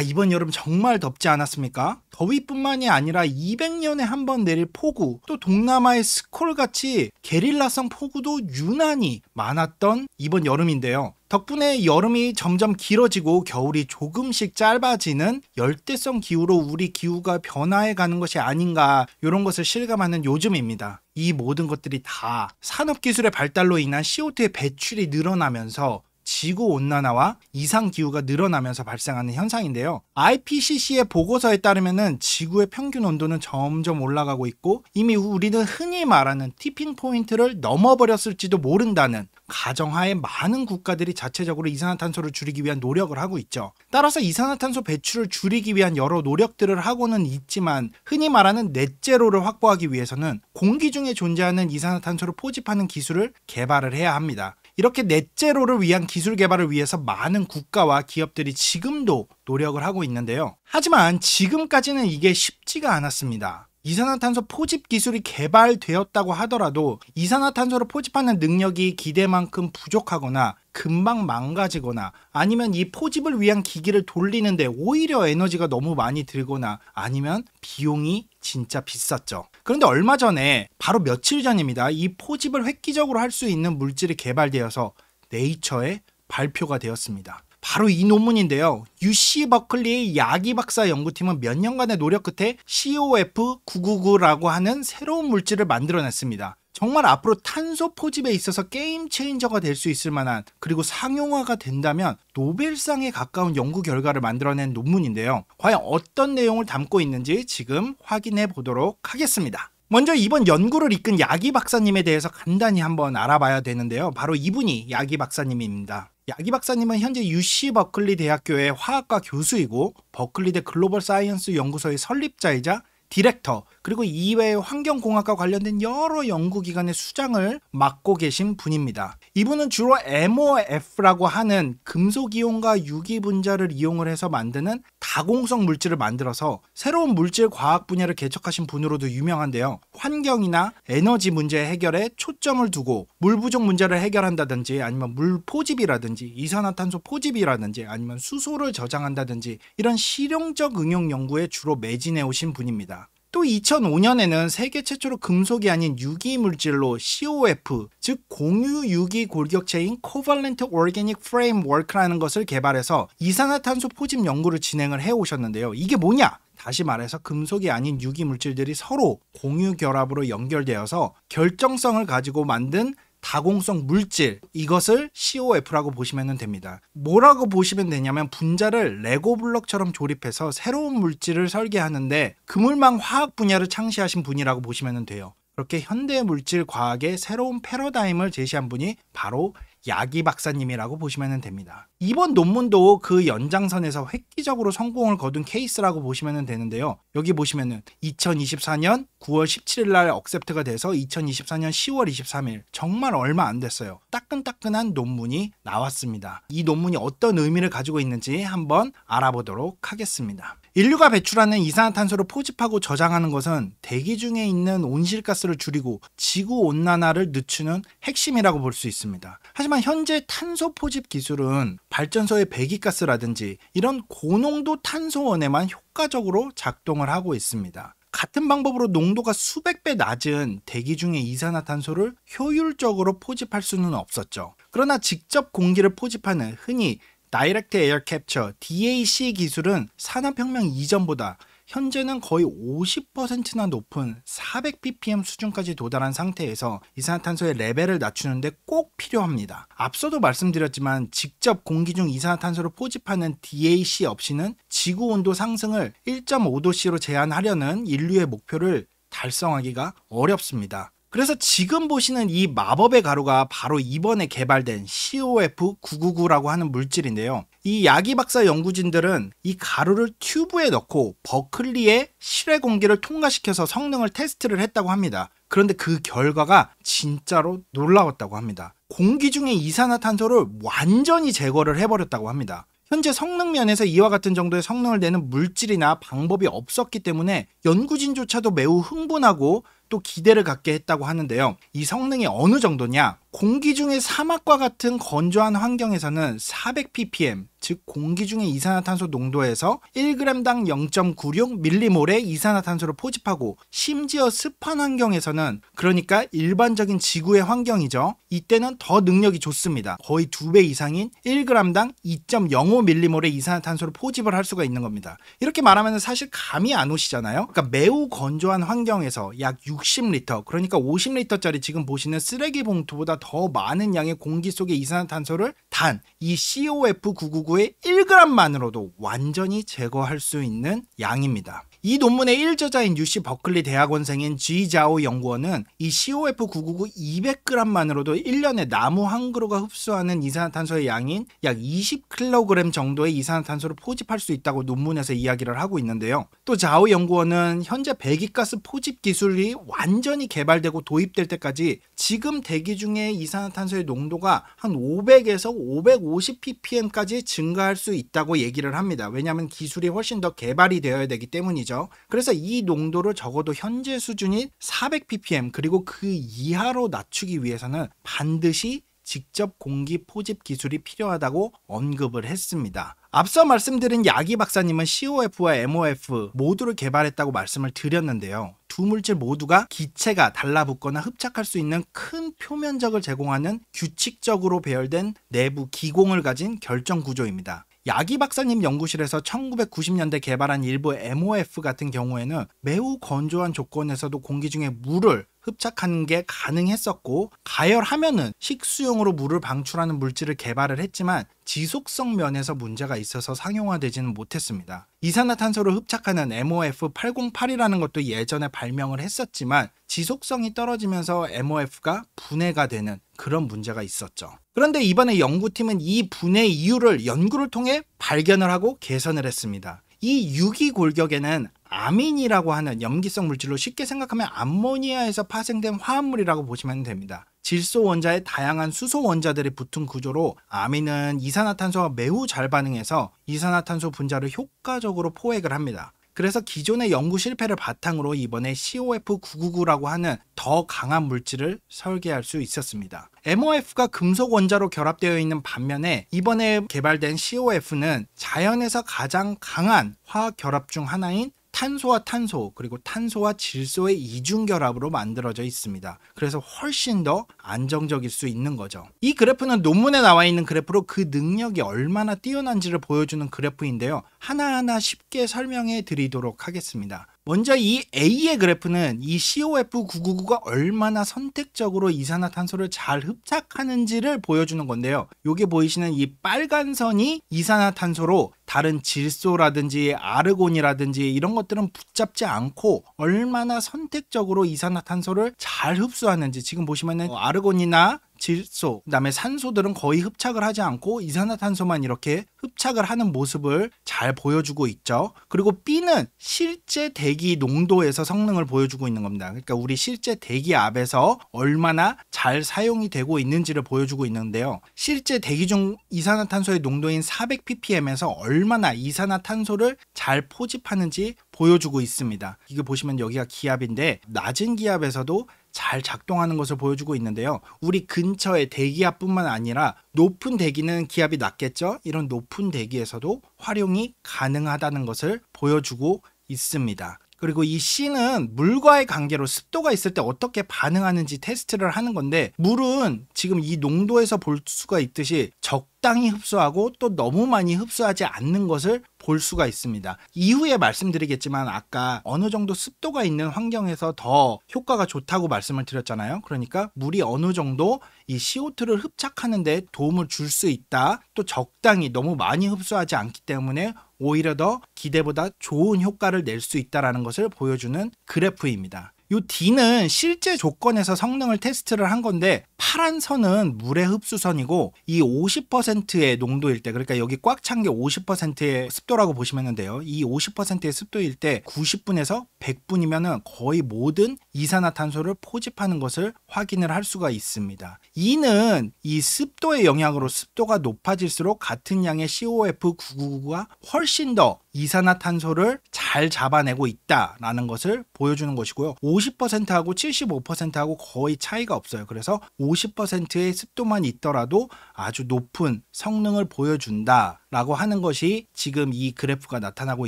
이번 여름 정말 덥지 않았습니까? 더위뿐만이 아니라 200년에 한 번 내릴 폭우, 또 동남아의 스콜같이 게릴라성 폭우도 유난히 많았던 이번 여름인데요. 덕분에 여름이 점점 길어지고 겨울이 조금씩 짧아지는 열대성 기후로 우리 기후가 변화해 가는 것이 아닌가, 이런 것을 실감하는 요즘입니다. 이 모든 것들이 다 산업기술의 발달로 인한 CO2의 배출이 늘어나면서 지구온난화와 이상기후가 늘어나면서 발생하는 현상인데요. IPCC의 보고서에 따르면 지구의 평균 온도는 점점 올라가고 있고, 이미 우리는 흔히 말하는 티핑 포인트를 넘어버렸을지도 모른다는 가정하에 많은 국가들이 자체적으로 이산화탄소를 줄이기 위한 노력을 하고 있죠. 따라서 이산화탄소 배출을 줄이기 위한 여러 노력들을 하고는 있지만, 흔히 말하는 넷제로를 확보하기 위해서는 공기 중에 존재하는 이산화탄소를 포집하는 기술을 개발을 해야 합니다. 이렇게 넷제로를 위한 기술 개발을 위해서 많은 국가와 기업들이 지금도 노력을 하고 있는데요. 하지만 지금까지는 이게 쉽지가 않았습니다. 이산화탄소 포집 기술이 개발되었다고 하더라도 이산화탄소를 포집하는 능력이 기대만큼 부족하거나 금방 망가지거나, 아니면 이 포집을 위한 기기를 돌리는데 오히려 에너지가 너무 많이 들거나, 아니면 비용이 진짜 비쌌죠. 그런데 얼마 전에, 바로 며칠 전입니다, 이 포집을 획기적으로 할 수 있는 물질이 개발되어서 네이처에 발표가 되었습니다. 바로 이 논문인데요. UC 버클리의 야기 박사 연구팀은 몇 년간의 노력 끝에 COF999라고 하는 새로운 물질을 만들어냈습니다. 정말 앞으로 탄소 포집에 있어서 게임 체인저가 될 수 있을 만한, 그리고 상용화가 된다면 노벨상에 가까운 연구 결과를 만들어낸 논문인데요. 과연 어떤 내용을 담고 있는지 지금 확인해 보도록 하겠습니다. 먼저 이번 연구를 이끈 야기 박사님에 대해서 간단히 한번 알아봐야 되는데요. 바로 이분이 야기 박사님입니다. 야기 박사님은 현재 UC 버클리 대학교의 화학과 교수이고, 버클리대 글로벌 사이언스 연구소의 설립자이자 디렉터, 그리고 이외의 환경공학과 관련된 여러 연구기관의 수장을 맡고 계신 분입니다. 이분은 주로 MOF라고 하는 금속이온과 유기분자를 이용을 해서 만드는 다공성 물질을 만들어서 새로운 물질 과학 분야를 개척하신 분으로도 유명한데요. 환경이나 에너지 문제 해결에 초점을 두고 물 부족 문제를 해결한다든지, 아니면 물 포집이라든지 이산화탄소 포집이라든지, 아니면 수소를 저장한다든지, 이런 실용적 응용 연구에 주로 매진해 오신 분입니다. 또 2005년에는 세계 최초로 금속이 아닌 유기 물질로 COF, 즉 공유 유기 골격체인 Covalent Organic Framework라는 것을 개발해서 이산화탄소 포집 연구를 진행을 해 오셨는데요. 이게 뭐냐? 다시 말해서 금속이 아닌 유기 물질들이 서로 공유 결합으로 연결되어서 결정성을 가지고 만든 다공성 물질, 이것을 COF라고 보시면 됩니다. 뭐라고 보시면 되냐면, 분자를 레고 블록처럼 조립해서 새로운 물질을 설계하는데 그물망 화학 분야를 창시하신 분이라고 보시면 돼요. 그렇게 현대 물질 과학의 새로운 패러다임을 제시한 분이 바로 야기 박사님이라고 보시면 됩니다. 이번 논문도 그 연장선에서 획기적으로 성공을 거둔 케이스라고 보시면 되는데요. 여기 보시면은 2024년 9월 17일 날 억셉트가 돼서 2024년 10월 23일, 정말 얼마 안 됐어요. 따끈따끈한 논문이 나왔습니다. 이 논문이 어떤 의미를 가지고 있는지 한번 알아보도록 하겠습니다. 인류가 배출하는 이산화탄소를 포집하고 저장하는 것은 대기 중에 있는 온실가스를 줄이고 지구온난화를 늦추는 핵심이라고 볼 수 있습니다. 하지만 현재 탄소 포집 기술은 발전소의 배기가스라든지 이런 고농도 탄소원에만 효과적으로 작동을 하고 있습니다. 같은 방법으로 농도가 수백 배 낮은 대기 중의 이산화탄소를 효율적으로 포집할 수는 없었죠. 그러나 직접 공기를 포집하는 흔히 Direct Air Capture, DAC 기술은 산업혁명 이전보다 현재는 거의 50%나 높은 400ppm 수준까지 도달한 상태에서 이산화탄소의 레벨을 낮추는데 꼭 필요합니다. 앞서도 말씀드렸지만 직접 공기 중 이산화탄소를 포집하는 DAC 없이는 지구온도 상승을 1.5도씨로 제한하려는 인류의 목표를 달성하기가 어렵습니다. 그래서 지금 보시는 이 마법의 가루가 바로 이번에 개발된 COF999라고 하는 물질인데요. 이 야기 박사 연구진들은 이 가루를 튜브에 넣고 버클리의 실외 공기를 통과시켜서 성능을 테스트를 했다고 합니다. 그런데 그 결과가 진짜로 놀라웠다고 합니다. 공기 중에 이산화탄소를 완전히 제거를 해버렸다고 합니다. 현재 성능 면에서 이와 같은 정도의 성능을 내는 물질이나 방법이 없었기 때문에 연구진조차도 매우 흥분하고 또 기대를 갖게 했다고 하는데요. 이 성능이 어느 정도냐? 공기 중에 사막과 같은 건조한 환경에서는 400ppm, 즉 공기 중의 이산화탄소 농도에서 1g당 0.96m몰의 이산화탄소를 포집하고 심지어 습한 환경에서는, 그러니까 일반적인 지구의 환경이죠, 이때는 더 능력이 좋습니다. 거의 2배 이상인 1g당 2.05m몰의 이산화탄소를 포집을 할 수가 있는 겁니다. 이렇게 말하면 사실 감이 안 오시잖아요. 그러니까 매우 건조한 환경에서 약 60리터, 그러니까 50리터짜리 지금 보시는 쓰레기 봉투보다 더 많은 양의 공기 속의 이산화탄소를 단 이 COF999의 1g만으로도 완전히 제거할 수 있는 양입니다. 이 논문의 1저자인 UC 버클리 대학원생인 지자오 연구원은 이 COF999 200g만으로도 1년에 나무 한 그루가 흡수하는 이산화탄소의 양인 약 20kg 정도의 이산화탄소를 포집할 수 있다고 논문에서 이야기를 하고 있는데요. 또 자오 연구원은 현재 배기가스 포집 기술이 완전히 개발되고 도입될 때까지 지금 대기 중의 이산화탄소의 농도가 한 500에서 550ppm까지 증가할 수 있다고 얘기를 합니다. 왜냐하면 기술이 훨씬 더 개발이 되어야 되기 때문이죠. 그래서 이 농도를 적어도 현재 수준인 400ppm 그리고 그 이하로 낮추기 위해서는 반드시 직접 공기 포집 기술이 필요하다고 언급을 했습니다. 앞서 말씀드린 야기 박사님은 COF와 MOF 모두를 개발했다고 말씀을 드렸는데요. 두 물질 모두가 기체가 달라붙거나 흡착할 수 있는 큰 표면적을 제공하는 규칙적으로 배열된 내부 기공을 가진 결정 구조입니다. 야기 박사님 연구실에서 1990년대 개발한 일부 MOF 같은 경우에는 매우 건조한 조건에서도 공기 중에 물을 흡착하는 게 가능했었고, 가열하면은 식수용으로 물을 방출하는 물질을 개발을 했지만 지속성 면에서 문제가 있어서 상용화되지는 못했습니다. 이산화탄소를 흡착하는 MOF808이라는 것도 예전에 발명을 했었지만 지속성이 떨어지면서 MOF가 분해가 되는 그런 문제가 있었죠. 그런데 이번에 연구팀은 이 분해 이유를 연구를 통해 발견을 하고 개선을 했습니다. 이 유기골격에는 아민이라고 하는 염기성 물질로, 쉽게 생각하면 암모니아에서 파생된 화합물이라고 보시면 됩니다. 질소 원자에 다양한 수소 원자들이 붙은 구조로 아민은 이산화탄소와 매우 잘 반응해서 이산화탄소 분자를 효과적으로 포획을 합니다. 그래서 기존의 연구 실패를 바탕으로 이번에 COF999라고 하는 더 강한 물질을 설계할 수 있었습니다. MOF가 금속 원자로 결합되어 있는 반면에 이번에 개발된 COF는 자연에서 가장 강한 화학 결합 중 하나인 탄소와 탄소, 그리고 탄소와 질소의 이중 결합으로 만들어져 있습니다. 그래서 훨씬 더 안정적일 수 있는 거죠. 이 그래프는 논문에 나와 있는 그래프로 그 능력이 얼마나 뛰어난지를 보여주는 그래프인데요. 하나하나 쉽게 설명해 드리도록 하겠습니다. 먼저 이 A의 그래프는 이 COF999가 얼마나 선택적으로 이산화탄소를 잘 흡착하는지를 보여주는 건데요. 여기 보이시는 이 빨간 선이 이산화탄소로 다른 질소라든지 아르곤이라든지 이런 것들은 붙잡지 않고 얼마나 선택적으로 이산화탄소를 잘 흡수하는지, 지금 보시면은 아르곤이나 질소, 그다음에 산소들은 거의 흡착을 하지 않고 이산화탄소만 이렇게 흡착을 하는 모습을 잘 보여주고 있죠. 그리고 B는 실제 대기 농도에서 성능을 보여주고 있는 겁니다. 그러니까 우리 실제 대기압에서 얼마나 잘 사용이 되고 있는지를 보여주고 있는데요. 실제 대기 중 이산화탄소의 농도인 400ppm에서 얼마나 이산화탄소를 잘 포집하는지 보여주고 있습니다. 이거 보시면 여기가 기압인데 낮은 기압에서도 잘 작동하는 것을 보여주고 있는데요. 우리 근처의 대기압뿐만 아니라 높은 대기는 기압이 낮겠죠. 이런 높은 대기에서도 활용이 가능하다는 것을 보여주고 있습니다. 그리고 이 C는 물과의 관계로 습도가 있을 때 어떻게 반응하는지 테스트를 하는 건데, 물은 지금 이 농도에서 볼 수가 있듯이 적당히 흡수하고 또 너무 많이 흡수하지 않는 것을 볼 수가 있습니다. 이후에 말씀드리겠지만 아까 어느 정도 습도가 있는 환경에서 더 효과가 좋다고 말씀을 드렸잖아요. 그러니까 물이 어느 정도 이 CO2를 흡착하는 데 도움을 줄 수 있다. 또 적당히 너무 많이 흡수하지 않기 때문에 오히려 더 기대보다 좋은 효과를 낼 수 있다는 것을 보여주는 그래프입니다. 이 D는 실제 조건에서 성능을 테스트를 한 건데, 파란 선은 물의 흡수선이고 이 50%의 농도일 때, 그러니까 여기 꽉 찬 게 50%의 습도라고 보시면 돼요. 이 50%의 습도일 때 90분에서 100분이면 거의 모든 이산화탄소를 포집하는 것을 확인을 할 수가 있습니다. E는 이 습도의 영향으로 습도가 높아질수록 같은 양의 COF999가 훨씬 더 이산화탄소를 잘 잡아내고 있다라는 것을 보여주는 것이고요. 50%하고 75%하고 거의 차이가 없어요. 그래서 50%의 습도만 있더라도 아주 높은 성능을 보여준다. 라고 하는 것이 지금 이 그래프가 나타나고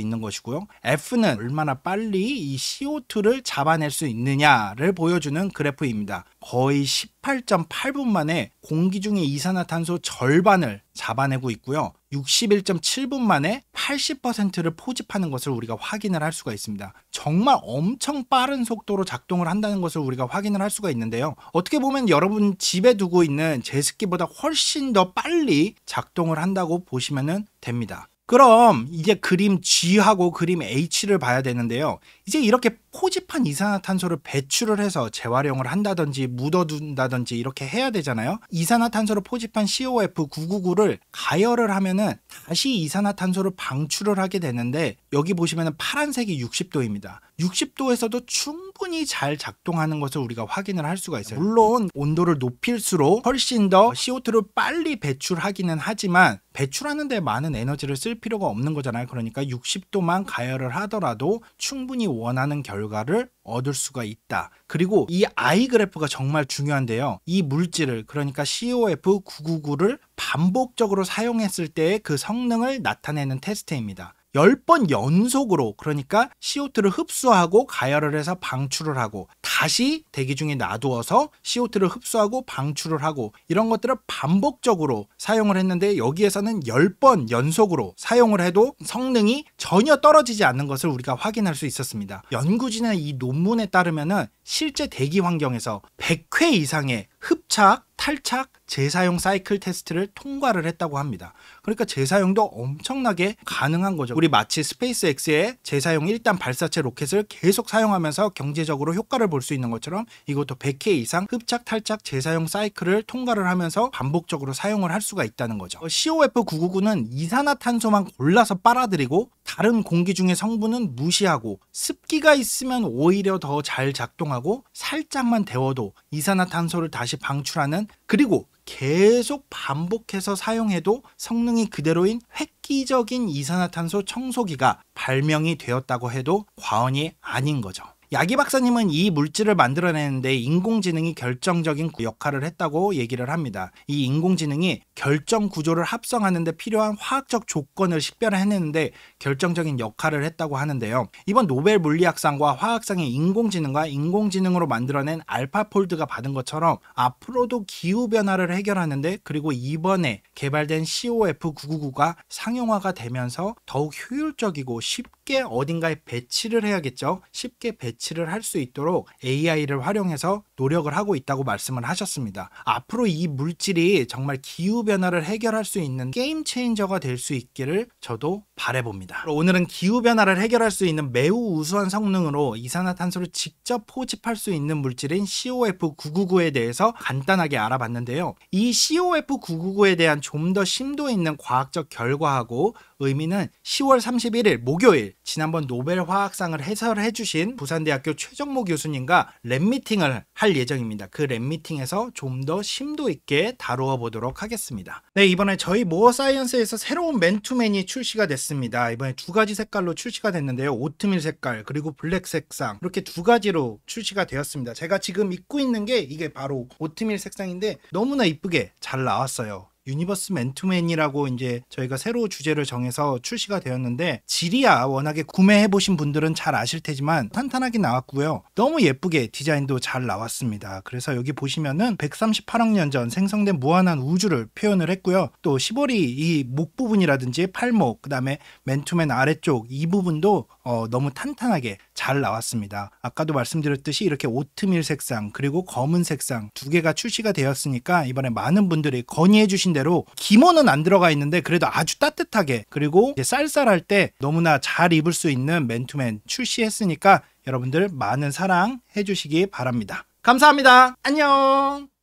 있는 것이고요. F는 얼마나 빨리 이 CO2를 잡아낼 수 있느냐를 보여주는 그래프입니다. 거의 18.8분 만에 공기 중의 이산화탄소 절반을 잡아내고 있고요. 61.7분 만에 80%를 포집하는 것을 우리가 확인을 할 수가 있습니다. 정말 엄청 빠른 속도로 작동을 한다는 것을 우리가 확인을 할 수가 있는데요. 어떻게 보면 여러분 집에 두고 있는 제습기보다 훨씬 더 빨리 작동을 한다고 보시면 됩니다. 그럼 이제 그림 G하고 그림 H를 봐야 되는데요. 이제 이렇게 포집한 이산화탄소를 배출을 해서 재활용을 한다든지 묻어둔다든지 이렇게 해야 되잖아요. 이산화탄소를 포집한 COF999를 가열을 하면은 다시 이산화탄소를 방출을 하게 되는데, 여기 보시면은 파란색이 60도입니다. 60도에서도 충분히 잘 작동하는 것을 우리가 확인을 할 수가 있어요. 물론 온도를 높일수록 훨씬 더 CO2를 빨리 배출하기는 하지만 배출하는 데 많은 에너지를 쓸 필요가 없는 거잖아요. 그러니까 60도만 가열을 하더라도 충분히 원하는 결과를 얻을 수가 있다. 그리고 이 I 그래프가 정말 중요한데요. 이 물질을, 그러니까 COF999를 반복적으로 사용했을 때의 그 성능을 나타내는 테스트입니다. 10번 연속으로, 그러니까 CO2를 흡수하고 가열을 해서 방출을 하고 다시 대기 중에 놔두어서 CO2를 흡수하고 방출을 하고 이런 것들을 반복적으로 사용을 했는데, 여기에서는 10번 연속으로 사용을 해도 성능이 전혀 떨어지지 않는 것을 우리가 확인할 수 있었습니다. 연구진의 이 논문에 따르면은 실제 대기 환경에서 100회 이상의 흡착, 탈착, 재사용 사이클 테스트를 통과를 했다고 합니다. 그러니까 재사용도 엄청나게 가능한 거죠. 우리 마치 스페이스X의 재사용 1단 발사체 로켓을 계속 사용하면서 경제적으로 효과를 볼 수 있는 것처럼 이것도 100회 이상 흡착, 탈착, 재사용 사이클을 통과를 하면서 반복적으로 사용을 할 수가 있다는 거죠. COF999는 이산화탄소만 골라서 빨아들이고 다른 공기 중의 성분은 무시하고, 습기가 있으면 오히려 더 잘 작동하고 살짝만 데워도 이산화탄소를 다시 방출하는, 그리고 계속 반복해서 사용해도 성능이 그대로인 획기적인 이산화탄소 청소기가 발명이 되었다고 해도 과언이 아닌 거죠. 야기 박사님은 이 물질을 만들어내는데 인공지능이 결정적인 역할을 했다고 얘기를 합니다. 이 인공지능이 결정 구조를 합성하는 데 필요한 화학적 조건을 식별해내는데 결정적인 역할을 했다고 하는데요. 이번 노벨 물리학상과 화학상의 인공지능과 인공지능으로 만들어낸 알파폴드가 받은 것처럼 앞으로도 기후변화를 해결하는데, 그리고 이번에 개발된 COF999가 상용화가 되면서 더욱 효율적이고 쉽게 어딘가에 배치를 해야겠죠. 쉽게 배치를 할 수 있도록 AI를 활용해서 노력을 하고 있다고 말씀을 하셨습니다. 앞으로 이 물질이 정말 기후변화를 해결할 수 있는 게임 체인저가 될 수 있기를 저도 바라봅니다. 오늘은 기후변화를 해결할 수 있는 매우 우수한 성능으로 이산화탄소를 직접 포집할 수 있는 물질인 COF999에 대해서 간단하게 알아봤는데요. 이 COF999에 대한 좀 더 심도 있는 과학적 결과하고 의미는 10월 31일 목요일 지난번 노벨 화학상을 해설해 주신 부산대학교 최정모 교수님과 랩미팅을 할 예정입니다. 그 랩미팅에서 좀 더 심도 있게 다루어 보도록 하겠습니다. 네, 이번에 저희 모어 사이언스에서 새로운 맨투맨이 출시가 됐습니다. 이번에 두 가지 색깔로 출시가 됐는데요. 오트밀 색깔 그리고 블랙 색상, 이렇게 두 가지로 출시가 되었습니다. 제가 지금 입고 있는 게 이게 바로 오트밀 색상인데 너무나 이쁘게 잘 나왔어요. 유니버스 맨투맨이라고 이제 저희가 새로 주제를 정해서 출시가 되었는데, 질이야 워낙에 구매해보신 분들은 잘 아실 테지만 탄탄하게 나왔고요. 너무 예쁘게 디자인도 잘 나왔습니다. 그래서 여기 보시면은 138억 년 전 생성된 무한한 우주를 표현을 했고요. 또 시보리 이 목 부분이라든지 팔목, 그 다음에 맨투맨 아래쪽 이 부분도 너무 탄탄하게 잘 나왔습니다. 아까도 말씀드렸듯이 이렇게 오트밀 색상 그리고 검은 색상 두 개가 출시가 되었으니까 이번에 많은 분들이 건의해 주신 대로 기모는 안 들어가 있는데 그래도 아주 따뜻하게, 그리고 이제 쌀쌀할 때 너무나 잘 입을 수 있는 맨투맨 출시했으니까 여러분들 많은 사랑 해주시기 바랍니다. 감사합니다. 안녕.